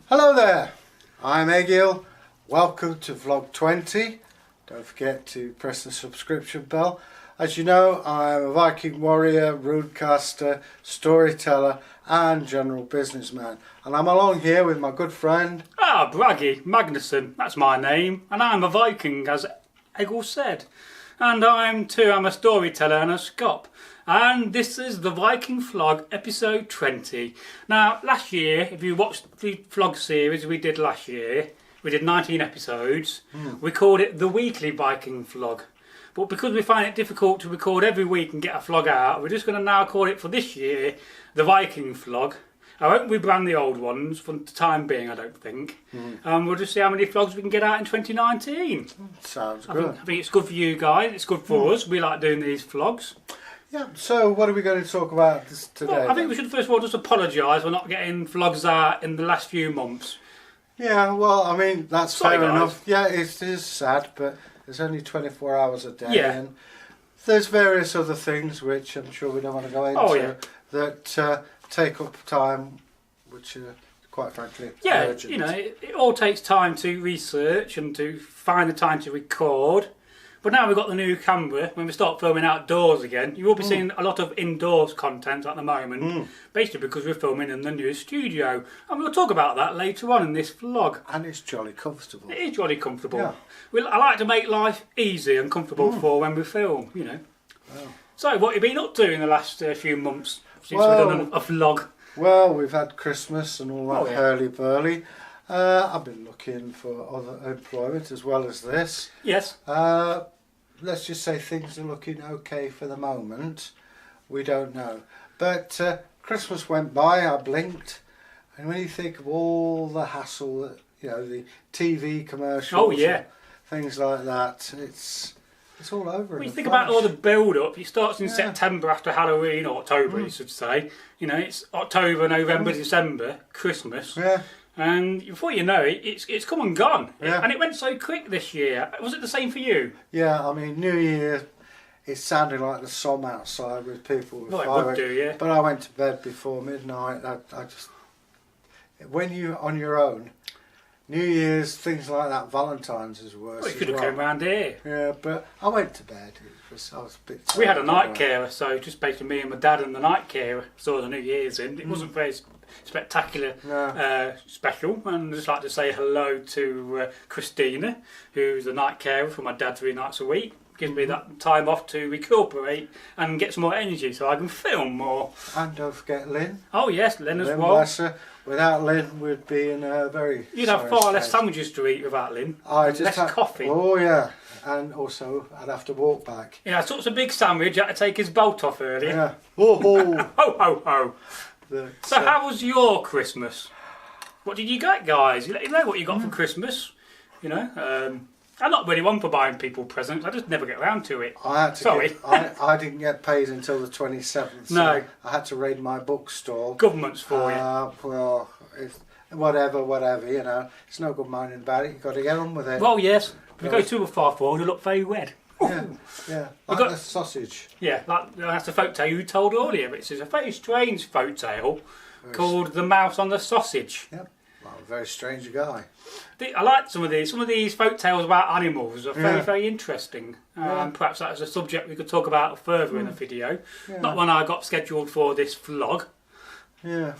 Hello there, I'm Egil. Welcome to vlog 20. Don't forget to press the subscription bell. As you know, I'm a Viking warrior, runecaster, storyteller and general businessman. And I'm along here with my good friend... Bragi, Magnarsson, that's my name. And I'm a Viking, as Egil said. And I'm a storyteller and a scop. And this is the Viking Vlog episode 20. Now, last year, if you watched the vlog series we did last year, we did 19 episodes. We called it the Weekly Viking Vlog. But because we find it difficult to record every week and get a vlog out, we're just going to now call it for this year the Viking Vlog. I won't rebrand the old ones for the time being, I don't think. We'll just see how many vlogs we can get out in 2019. Sounds good. I think it's good for you guys, it's good for us. We like doing these vlogs. Yeah, so what are we going to talk about today? Well, I think we should first of all just apologise for not getting vlogs out in the last few months. Yeah, well, I mean, that's Sorry, fair guys. enough. Yeah, it is sad, but there's only 24 hours a day. Yeah. And there's various other things which I'm sure we don't want to go into that take up time, which are quite frankly urgent. You know, it all takes time to research and to find the time to record. But now we've got the new camera, when we start filming outdoors again, you will be seeing a lot of indoors content at the moment, basically because we're filming in the new studio. And we'll talk about that later on in this vlog. And it's jolly comfortable. It is jolly comfortable. Yeah. I like to make life easy and comfortable for when we film, you know. Wow. So, what have you been up to in the last few months since we've done a vlog? Well, we've had Christmas and all that Oh, yeah. hurly-burly. I've been looking for other employment as well as this. Yes. Let's just say things are looking okay for the moment. We don't know. But Christmas went by, I blinked. And when you think of all the hassle, that, you know, the TV commercials, and things like that, it's all over. When you think about all the build-up, it starts in September after Halloween, or October, you should say. You know, it's October, November, December, Christmas. Yeah. And before you know it, it's come and gone. Yeah. And it went so quick this year. Was it the same for you? Yeah, I mean, New Year, it sounded like the som outside with people with Well, it would do, yeah. But I went to bed before midnight. I just, when you're on your own, New Year's, things like that, Valentine's is worse. Well, you could have come round here. Yeah, but I went to bed. I was a bit tired. We had a night carer, so just basically me and my dad and the night carer saw the New Year's in. It wasn't very spectacular, special, and I'd just like to say hello to Christina, who's the night carer for my dad 3 nights a week. Gives me that time off to recuperate and get some more energy so I can film more. And don't forget Lynn. Oh yes, Lynn as Lynn, well. bless her. Without Lynn, we'd be in a very You'd have far less sandwiches to eat without Lynn. Less coffee. Oh yeah, and also I'd have to walk back. Yeah, I took a big sandwich. I had to take his belt off earlier. Yeah. Oh ho. Ho ho ho. So how was your Christmas? What did you get, guys? You let me know what you got for Christmas. You know, I'm not really one for buying people presents. I just never get around to it. I had to I didn't get paid until the 27th. So No. I had to raid my bookstore. Government's for you. Well, whatever, you know. It's no good minding about it. You've got to get on with it. Well, yes. If you go too far forward, you look very red. Yeah. Like the sausage. Yeah, that's a folk tale you told earlier. It's a very strange folk tale called The Mouse on the Sausage. Yep. Well, a very strange guy. I like some of these. Some of these folk tales about animals are very, very interesting. Perhaps that is a subject we could talk about further in a video. Yeah. Not one I got scheduled for this vlog. Yeah.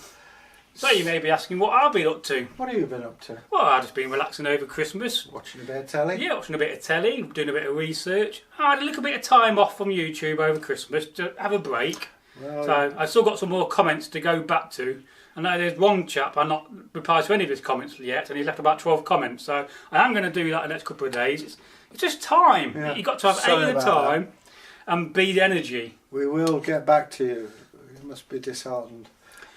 So you may be asking what I've been up to. What have you been up to? Well, I've just been relaxing over Christmas. Watching a bit of telly? Yeah, watching a bit of telly, doing a bit of research. I had a little bit of time off from YouTube over Christmas to have a break. Well, So I've still got some more comments to go back to. I know there's one chap I've not replied to any of his comments yet, and he's left about 12 comments. So I am going to do that in the next couple of days. It's just time. Yeah. You've got to have A, the time, and B, the energy. we will get back to you. You must be disheartened.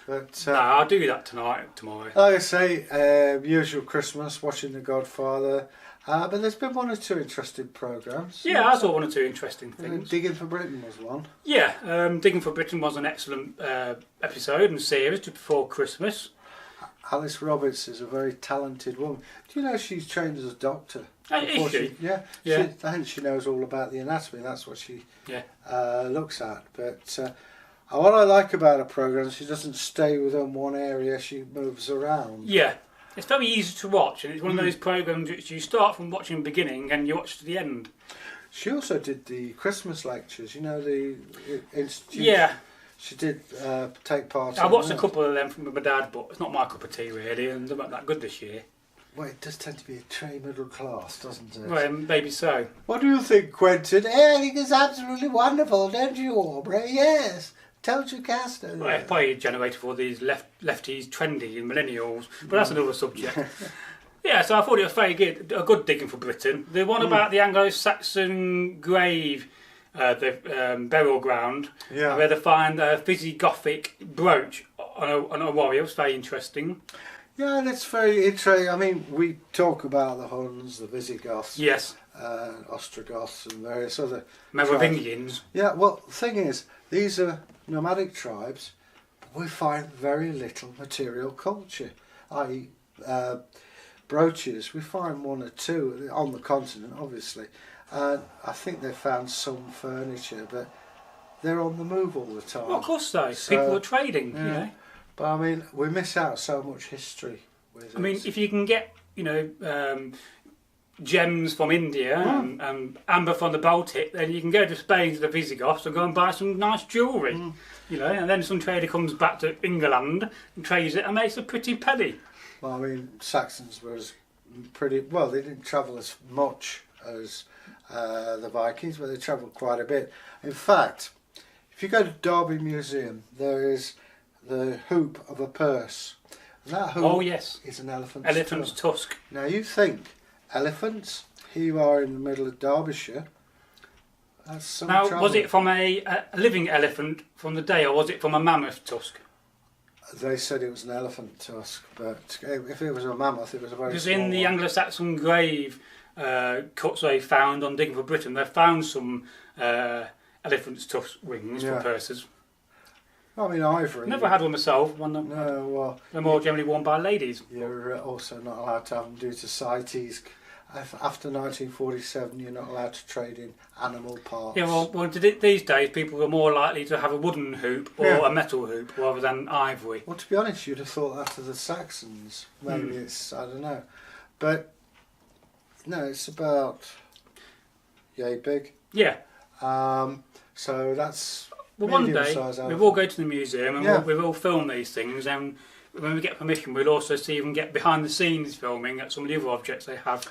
But No, I'll do that tomorrow. like I say, usual Christmas, watching The Godfather. But there's been one or two interesting programmes. Yeah, I saw one or two interesting things. Digging for Britain was one. Yeah, Digging for Britain was an excellent episode and series just before Christmas. Alice Roberts is a very talented woman. Do you know she's trained as a doctor? Is she? Yeah. Yeah. I think she knows all about the anatomy. That's what she looks at. But what I like about her programme, she doesn't stay within one area. She moves around. Yeah. It's very easy to watch, and it's one of those programs which you start from watching the beginning and you watch to the end. She also did the Christmas lectures, you know, the institute. Yeah. She did take part in I watched that. a couple of them from my dad, but it's not my cup of tea really, and they're not that good this year. Well, it does tend to be a trade middle class, doesn't it? Well, maybe so. What do you think, Quentin? I think it's absolutely wonderful, don't you, Aubrey? Yes. Told you, Castor. Well, it's probably generated for these lefties, trendy, and millennials, but that's another subject. Yeah, so I thought it was very good, a good digging for Britain. The one about the Anglo-Saxon grave, the burial ground, where they find a Visigothic brooch on a warrior, was very interesting. Yeah, that's very interesting. I mean, we talk about the Huns, the Visigoths, Yes. Ostrogoths, and various other Merovingians. Yeah, well, the thing is, these are nomadic tribes. We find very little material culture, i.e. Brooches. We find one or two on the continent, obviously. And I think they found some furniture, but they're on the move all the time. Well, of course so. People were trading, you know. But I mean, we miss out so much history with it. I mean, if you can get, you know, gems from India and amber from the Baltic, then you can go to Spain to the Visigoths and go and buy some nice jewellery, you know, and then some trader comes back to England and trades it and makes a pretty penny. Well, I mean, Saxons were pretty, well, they didn't travel as much as the Vikings, but they travelled quite a bit. In fact, if you go to Derby Museum, there is the hoop of a purse. And that hoop is an elephant's tusk. Now you think, elephants, here you are in the middle of Derbyshire. That's some trouble. Was it from a living elephant from the day, or was it from a mammoth tusk? They said it was an elephant tusk, but if it was a mammoth, it was a very Because small in the one. Anglo-Saxon grave cuts they found on digging for Britain, they found some elephant's tusk wings for purses. I mean, ivory. Never had one myself. No, well, they're more generally worn by ladies. You're also not allowed to have them due to CITES. After 1947, you're not allowed to trade in animal parts. Yeah, well, these days people are more likely to have a wooden hoop or a metal hoop rather than ivory. Well, to be honest, you'd have thought that of the Saxons. Maybe it's, I don't know. But, no, it's about yay big. Yeah. So that's... Well, one day we will go to the museum and we will film these things, and when we get permission we'll also see if we can get behind the scenes filming at some of the other objects they have,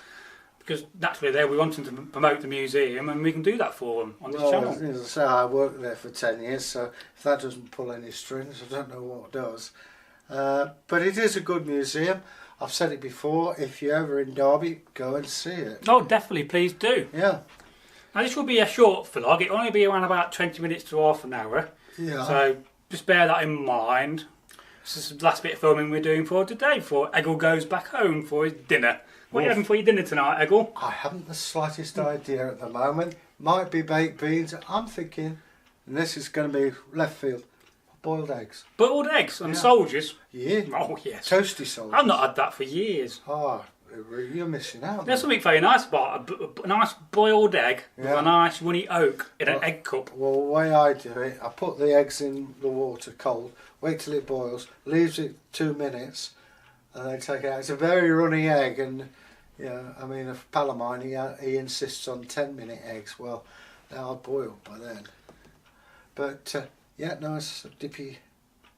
because naturally we want them to promote the museum and we can do that for them on this channel. As I say, I worked there for 10 years, so if that doesn't pull any strings, I don't know what does. But it is a good museum. I've said it before, if you're ever in Derby, go and see it. Oh, definitely, please do. Yeah. Now this will be a short vlog, it'll only be around about 20 minutes to half an hour. Yeah. So just bear that in mind. This is the last bit of filming we're doing for today before Egil goes back home for his dinner. What are you having for your dinner tonight, Egil? I haven't the slightest idea at the moment. Might be baked beans. I'm thinking, and this is going to be left field, boiled eggs. Boiled eggs and soldiers? Yeah. Oh, yes. Toasty soldiers. I've not had that for years. Oh, you're missing out. There's something very nice about a nice boiled egg with a nice runny oak in an egg cup. Well, the way I do it, I put the eggs in the water cold, wait till it boils, leaves it 2 minutes, and then take it out. It's a very runny egg, and I mean, a pal of mine, he insists on 10-minute eggs. Well, they are boiled by then. But nice dippy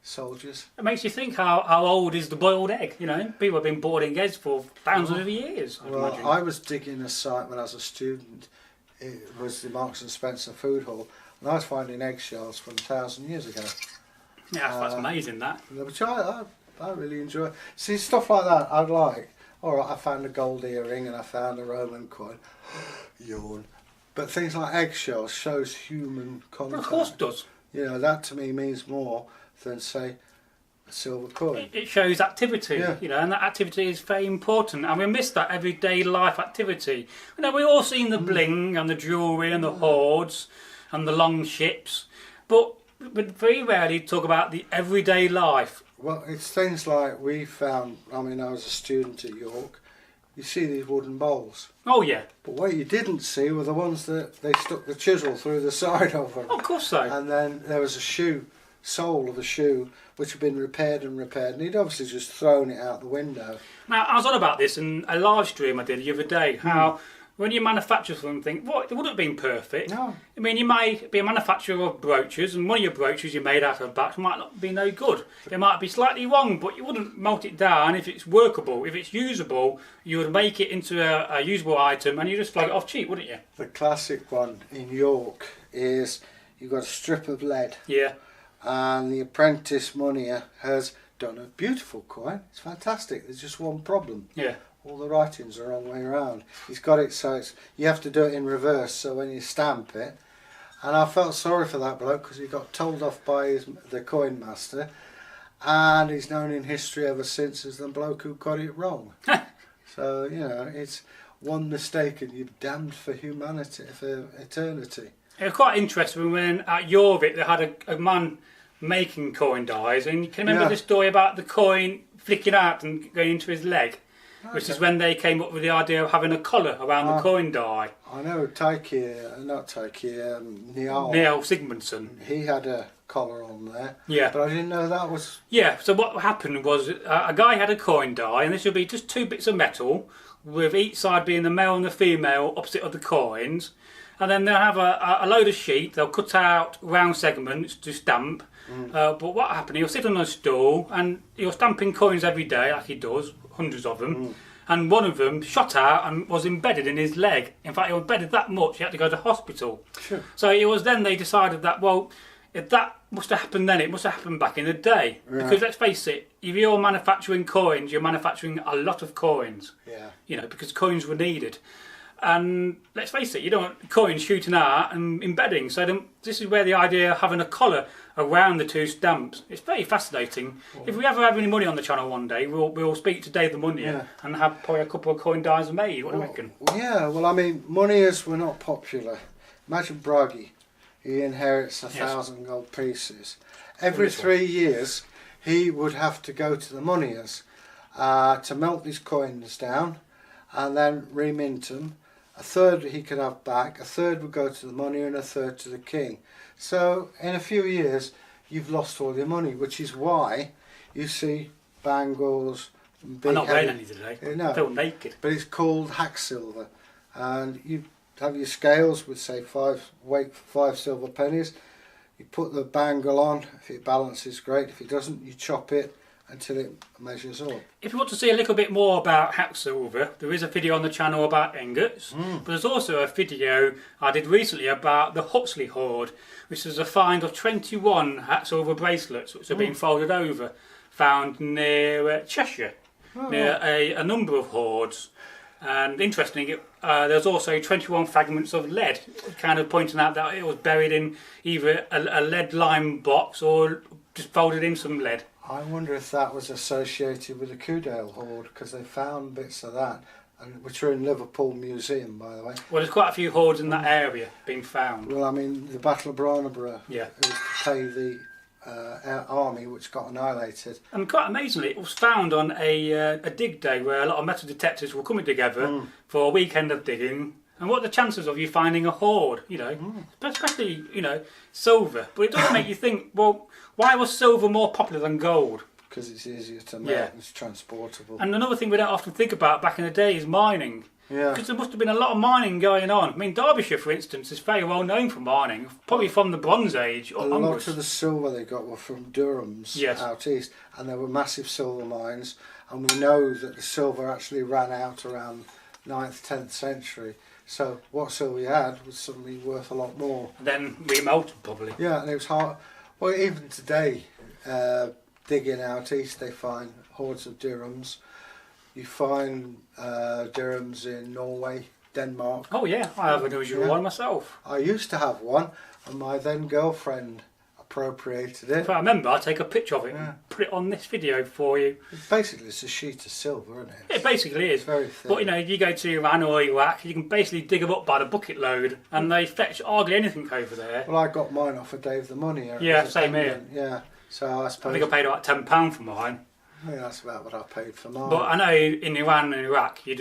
soldiers. It makes you think how old is the boiled egg, you know? People have been boiling eggs for thousands of years, I'd imagine. I was digging a site when I was a student. It was the Marks and Spencer food hall, and I was finding eggshells from 1,000 years ago. Yeah, that's amazing, that. Which I really enjoy. See, stuff like that I'd like. Alright, I found a gold earring and I found a Roman coin. Yawn. But things like eggshells shows human contact. Well, of course it does. You know, that to me means more than, say, a silver coin. It shows activity, you know, and that activity is very important. And we miss that everyday life activity. You know, we've all seen the bling and the jewellery and the hoards and the long ships, but very rarely talk about the everyday life. Well, it's things like we found, I mean, I was a student at York, you see these wooden bowls. Oh, yeah. But what you didn't see were the ones that they stuck the chisel through the side of them. Oh, of course so. And then there was a shoe sole of a shoe which had been repaired, and he'd obviously just thrown it out the window. Now, I was on about this in a live stream I did the other day, how when you manufacture something, well, it wouldn't have been perfect. No. I mean, you might be a manufacturer of brooches, and one of your brooches you made out of bats might not be no good. It might be slightly wrong, but you wouldn't melt it down if it's workable. If it's usable, you would make it into a usable item, and you just flog it off cheap, wouldn't you? The classic one in York is you've got a strip of lead. Yeah. And the apprentice moneyer has done a beautiful coin. It's fantastic. There's just one problem. Yeah. All the writings are the wrong way around. He's got it so you have to do it in reverse, so when you stamp it. And I felt sorry for that bloke because he got told off by the coin master, and he's known in history ever since as the bloke who got it wrong. So, you know, it's one mistake and you're damned for humanity, for eternity. It was quite interesting when at Jorvik they had a man making coin dies, and you can remember the story about the coin flicking out and going into his leg. Okay. Which is when they came up with the idea of having a collar around the coin die. I know Njal Sigmundsson. He had a collar on there. Yeah. But I didn't know that was... Yeah, so what happened was a guy had a coin die, and this would be just two bits of metal, with each side being the male and the female opposite of the coins. And then they'll have a load of sheet, they'll cut out round segments to stamp. But what happened, he'll sit on a stool and he'll stamping coins every day, like he does, hundreds of them. And one of them shot out and was embedded in his leg. In fact, it was embedded that much, he had to go to hospital. Sure. So it was then they decided that, well, if that must have happened then, it must have happened back in the day. Right. Because let's face it, if you're manufacturing coins, you're manufacturing a lot of coins. Yeah. You know, because coins were needed. And let's face it, you don't want coins shooting out and embedding. So this is where the idea of having a collar around the two stamps. It's very fascinating. If we ever have any money on the channel one day, we'll speak to Dave the Moneyer and have probably a couple of coin dies made. What do you reckon? Yeah, well, I mean, moneyers were not popular. Imagine Bragi. He inherits 1,000 gold pieces. Every 3 years, he would have to go to the moneyers to melt these coins down and then remint them. A third he could have back, a third would go to the money, and a third to the king. So in a few years you've lost all your money, which is why you see bangles. I'm not wearing any today. No, I feel naked. But it's called hack silver, and you have your scales with say 5 silver pennies. You put the bangle on. If it balances, great. If it doesn't, you chop it until it measures up. If you want to see a little bit more about hack silver, there is a video on the channel about ingots, but there's also a video I did recently about the Huxley hoard, which is a find of 21 hack silver bracelets which are being folded over, found near Cheshire, near a number of hoards. And interestingly, there's also 21 fragments of lead, kind of pointing out that it was buried in either a lead lime box or just folded in some lead. I wonder if that was associated with the Coudale hoard, because they found bits of that, which are in Liverpool Museum, by the way. Well, there's quite a few hoards in that area being found. Well, I mean, the Battle of Brandenburg, yeah, it was to pay the army which got annihilated. And quite amazingly, it was found on a dig day where a lot of metal detectors were coming together for a weekend of digging. And what are the chances of you finding a hoard, you know, especially, you know, silver. But it does make you think, well, why was silver more popular than gold? Because it's easier to make, it's transportable. And another thing we don't often think about back in the day is mining. Yeah. Because there must have been a lot of mining going on. I mean, Derbyshire, for instance, is very well known for mining, probably from the Bronze Age or onwards. A lot of the silver they got were from Durhams out east, and there were massive silver mines, and we know that the silver actually ran out around 9th, 10th century. So what silver you had was suddenly worth a lot more. And then remelted, probably. Yeah, and it was hard. Well, even today, digging out east, they find hoards of dirhams. You find dirhams in Norway, Denmark. Oh yeah, I have an unusual one myself. I used to have one, and my then girlfriend appropriated it. If I remember, I'll take a picture of it and put it on this video for you. Basically, it's a sheet of silver, isn't it? It basically is. It's very thin. But you know, if you go to Iran or Iraq, you can basically dig them up by the bucket load, and they fetch hardly anything over there. Well, I got mine off of Dave the Moneyer. Yeah, same here. Yeah, so I suppose. I think I paid about £10 for mine. Yeah, that's about what I paid for mine. But I know in Iran and Iraq, you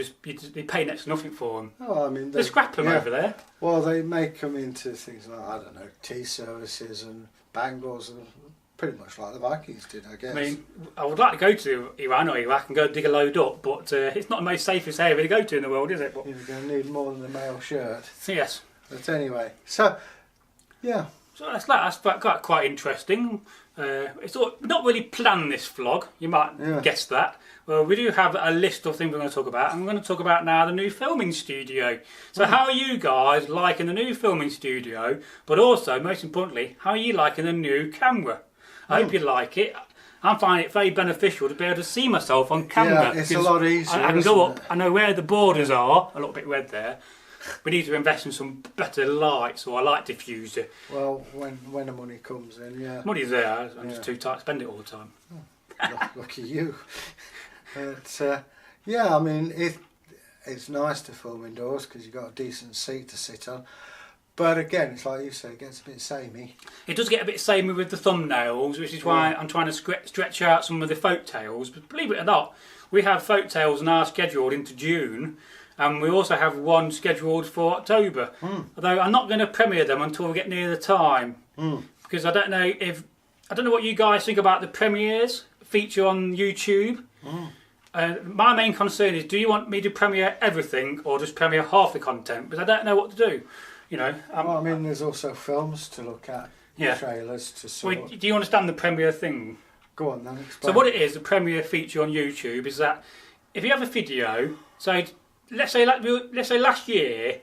pay next to nothing for them. Oh, I mean, they scrap them over there. Well, they make them into things like, I don't know, tea services and bangles and pretty much like the Vikings did, I guess. I mean, I would like to go to Iran or Iraq and go dig a load up, but it's not the most safest area to go to in the world, is it? But you're going to need more than a male shirt. Yes. But anyway, so, yeah. So that's quite interesting. It's not really planned, this vlog. You might guess that. Well, we do have a list of things we're going to talk about. And we're going to talk about now the new filming studio. So how are you guys liking the new filming studio? But also, most importantly, how are you liking the new camera? I hope you like it. I'm finding it very beneficial to be able to see myself on camera. Yeah, it's a lot easier. I can go up. I know where the borders are. A little bit red there. We need to invest in some better lights or a light diffuser. Well, when the money comes in, yeah. Money's there. I'm just too tight to spend it all the time. Lucky you. But yeah, I mean, it's nice to film indoors because you've got a decent seat to sit on. But again, it's like you say, it gets a bit samey. It does get a bit samey with the thumbnails, which is why I'm trying to stretch out some of the folk tales. But believe it or not, we have folk tales now scheduled into June, and we also have one scheduled for October. Although I'm not going to premiere them until we get near the time, because I don't know what you guys think about the premieres feature on YouTube. My main concern is, do you want me to premiere everything or just premiere half the content? Because I don't know what to do. You know, well, I mean, there's also films to look at, trailers to sort. Well, do you understand the premiere thing? Go on then, explain. So what it is, the premiere feature on YouTube is that if you have a video, so let's say last year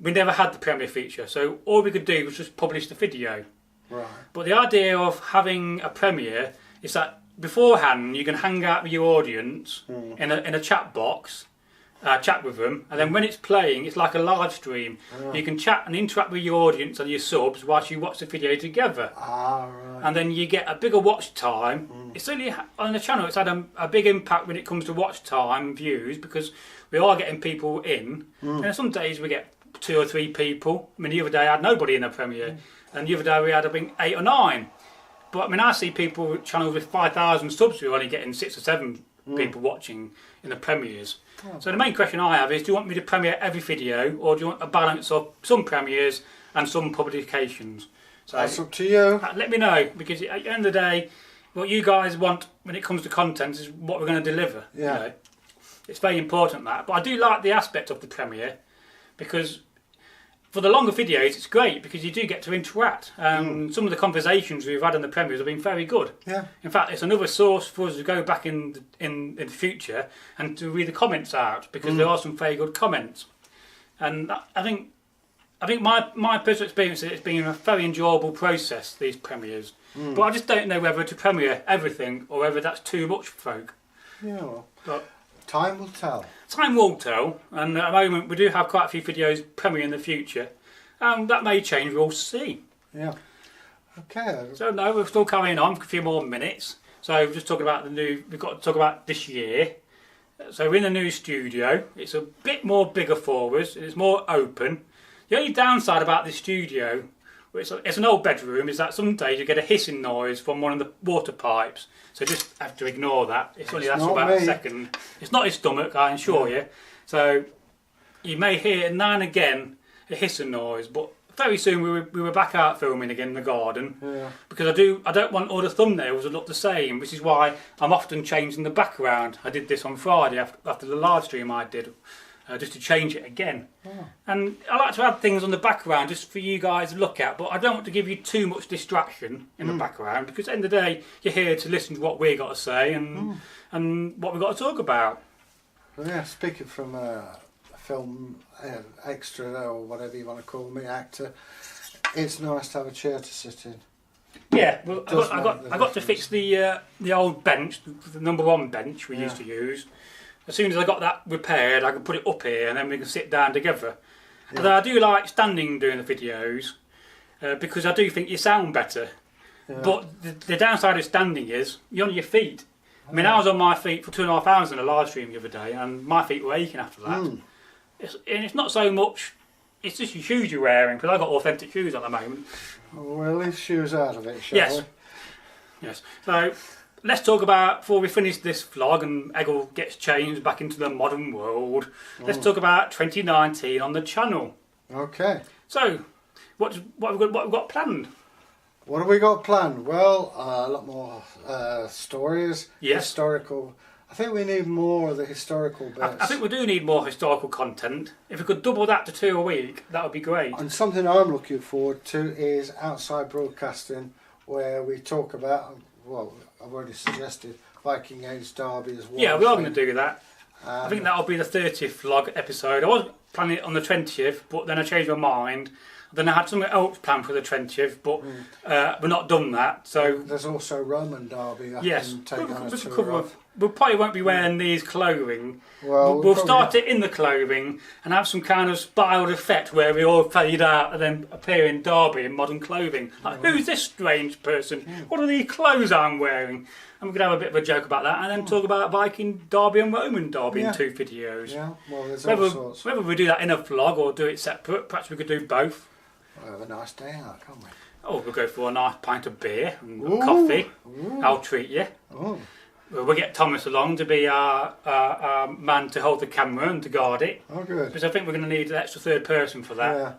we never had the premiere feature, so all we could do was just publish the video. Right. But the idea of having a premiere is that beforehand you can hang out with your audience in a chat box. Chat with them, and then when it's playing, it's like a live stream. You can chat and interact with your audience and your subs whilst you watch the video together. Right. And then you get a bigger watch time. It's only on the channel. It's had a big impact when it comes to watch time views, because we are getting people in. And some days we get 2 or 3 people. I mean, the other day I had nobody in the premiere, and the other day we had I think 8 or 9. But I mean, I see people with channels with 5,000 subs who are only getting 6 or 7 people watching in the premieres. So the main question I have is, do you want me to premiere every video, or do you want a balance of some premieres and some publications? So that's up to you. Let me know, because at the end of the day, what you guys want when it comes to content is what we're going to deliver. Yeah. You know? It's very important that. But I do like the aspect of the premiere, because for the longer videos, it's great because you do get to interact. Some of the conversations we've had in the premieres have been very good. Yeah. In fact, it's another source for us to go back in the future and to read the comments out, because there are some very good comments. And I think my personal experience is it's been a very enjoyable process, these premieres. But I just don't know whether to premiere everything or whether that's too much for folk. Yeah. But time will tell. Time will tell, and at the moment we do have quite a few videos premiering in the future, and that may change, we'll see. Yeah. Okay. So no, we're still carrying on for a few more minutes. So we're just talking about we've got to talk about this year. So we're in the new studio. It's a bit more bigger for us, it's more open. The only downside about this studio, it's an old bedroom, is that some days you get a hissing noise from one of the water pipes. So just have to ignore that. It's only lasts about a second. It's not his stomach, I assure you. So you may hear now and again a hissing noise, but very soon we were back out filming again in the garden. Yeah. Because I don't want all the thumbnails to look the same, which is why I'm often changing the background. I did this on Friday after the live stream I did. Just to change it again. And I like to add things on the background just for you guys to look at, but I don't want to give you too much distraction in the background, because at the end of the day you're here to listen to what we got to say and what we've got to talk about. Well, yeah, speaking from a film extra or whatever you want to call me, actor, it's nice to have a chair to sit in. Yeah, well, I got to fix the old bench, the number 1 bench we used to use. As soon as I got that repaired, I can put it up here and then we can sit down together. Yeah. Although I do like standing doing the videos, because I do think you sound better. Yeah. But the downside of standing is you're on your feet. I mean, I was on my feet for 2.5 hours in a live stream the other day, and my feet were aching after that. It's not so much, it's just your shoes you're wearing, because I've got authentic shoes at the moment. Well, leave shoes out of it, shall we? Yes. So let's talk about, before we finish this vlog and Egil gets changed back into the modern world, let's talk about 2019 on the channel. Okay. So, what we've got planned? What have we got planned? Well, a lot more stories. Yes. Historical. I think we need more of the historical bits. I think we do need more historical content. If we could double that to 2 a week, that would be great. And something I'm looking forward to is outside broadcasting, where we talk about, well, I've already suggested Viking Age Derby as well. Yeah, we are going to do that. I think that'll be the 30th vlog episode. I was planning it on the 20th, but then I changed my mind. Then I had something else planned for the 20th, but we're not done that. So there's also Roman Derby. Yes, we probably won't be wearing these clothing. Well, we'll start it in the clothing and have some kind of spiraled effect where we all fade out and then appear in Derby in modern clothing. Like, who's this strange person? What are these clothes I'm wearing? And we could have a bit of a joke about that and then talk about Viking Derby and Roman Derby in 2 videos. Yeah, well, there's all sorts. Whether we do that in a vlog or do it separate, perhaps we could do both. We'll have a nice day out, can't we? Oh, we'll go for a nice pint of beer and coffee. I'll treat you. We'll get Thomas along to be our man to hold the camera and to guard it. Oh, good. Because I think we're going to need an extra third person for that. Yeah.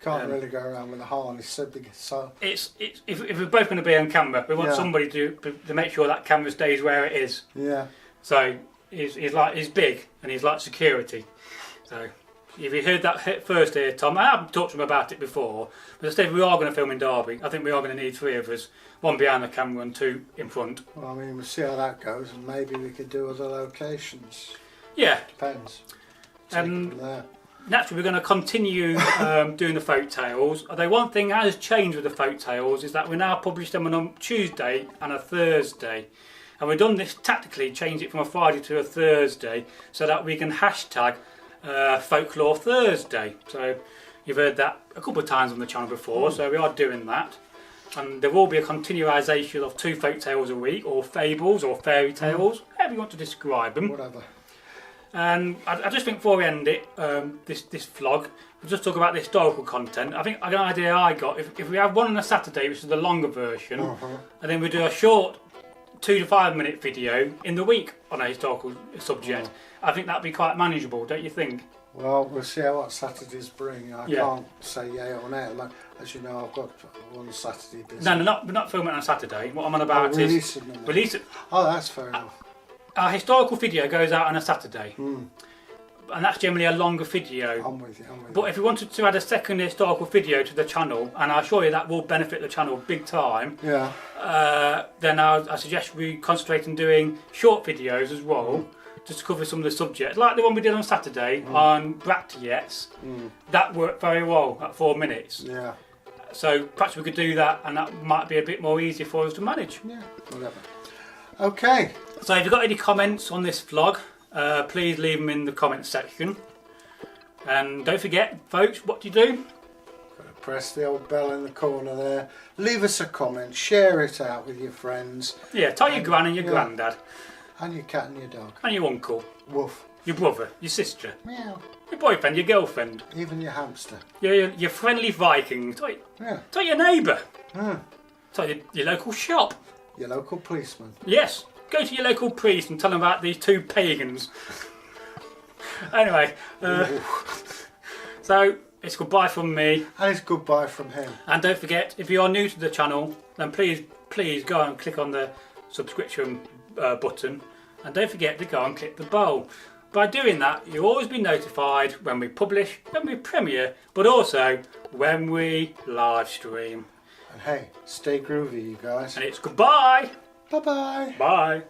Can't really go around with a harness so big. So if we're both going to be on camera, we want somebody to make sure that camera stays where it is. Yeah. So he's big and he's like security. So if you heard that first here, Tom, I haven't talked to him about it before, but I said we are going to film in Derby. I think we are going to need 3 of us, 1 behind the camera and 2 in front. Well, I mean, we'll see how that goes, and maybe we could do other locations. Yeah. Depends. From there. Naturally, we're going to continue doing the folk tales. Although one thing has changed with the folk tales is that we now publish them on a Tuesday and a Thursday. And we've done this tactically, changed it from a Friday to a Thursday, so that we can hashtag Folklore Thursday. So you've heard that a couple of times on the channel before, so we are doing that. And there will be a continualisation of 2 folk tales a week, or fables, or fairy tales, however you want to describe them. Whatever. And I just think before we end it, this vlog, we'll just talk about the historical content. I think an idea I got, if we have one on a Saturday, which is the longer version, and then we do a short 2 to 5 minute video in the week on a historical subject, I think that'd be quite manageable, don't you think? Well, we'll see how what Saturdays bring. I can't say yay or nay. As you know, I've got one Saturday business. No, we're not filming on a Saturday. What I'm on about is release it. Oh, that's fair enough. Our historical video goes out on a Saturday, and that's generally a longer video. I'm with you. But if we wanted to add a second historical video to the channel, and I assure you that will benefit the channel big time, then I suggest we concentrate on doing short videos as well, just to cover some of the subjects, like the one we did on Saturday on Bractiets. That worked very well at 4 minutes. Yeah. So perhaps we could do that, and that might be a bit more easier for us to manage. Yeah, whatever. Okay. So if you've got any comments on this vlog, please leave them in the comments section. And don't forget, folks, what do you do? Press the old bell in the corner there. Leave us a comment. Share it out with your friends. Yeah, tell your gran and your granddad. And your cat and your dog. And your uncle. Woof. Your brother. Your sister. Meow. Your boyfriend. Your girlfriend. Even your hamster. Your friendly Viking. Tell your neighbour. Tell your local shop. Your local policeman. Yes. Go to your local priest and tell them about these 2 pagans. Anyway. So, it's goodbye from me. And it's goodbye from him. And don't forget, if you are new to the channel, then please go and click on the subscription button. And don't forget to go and click the bell. By doing that, you'll always be notified when we publish, when we premiere, but also when we live stream. And hey, stay groovy, you guys. And it's goodbye. Bye-bye. Bye.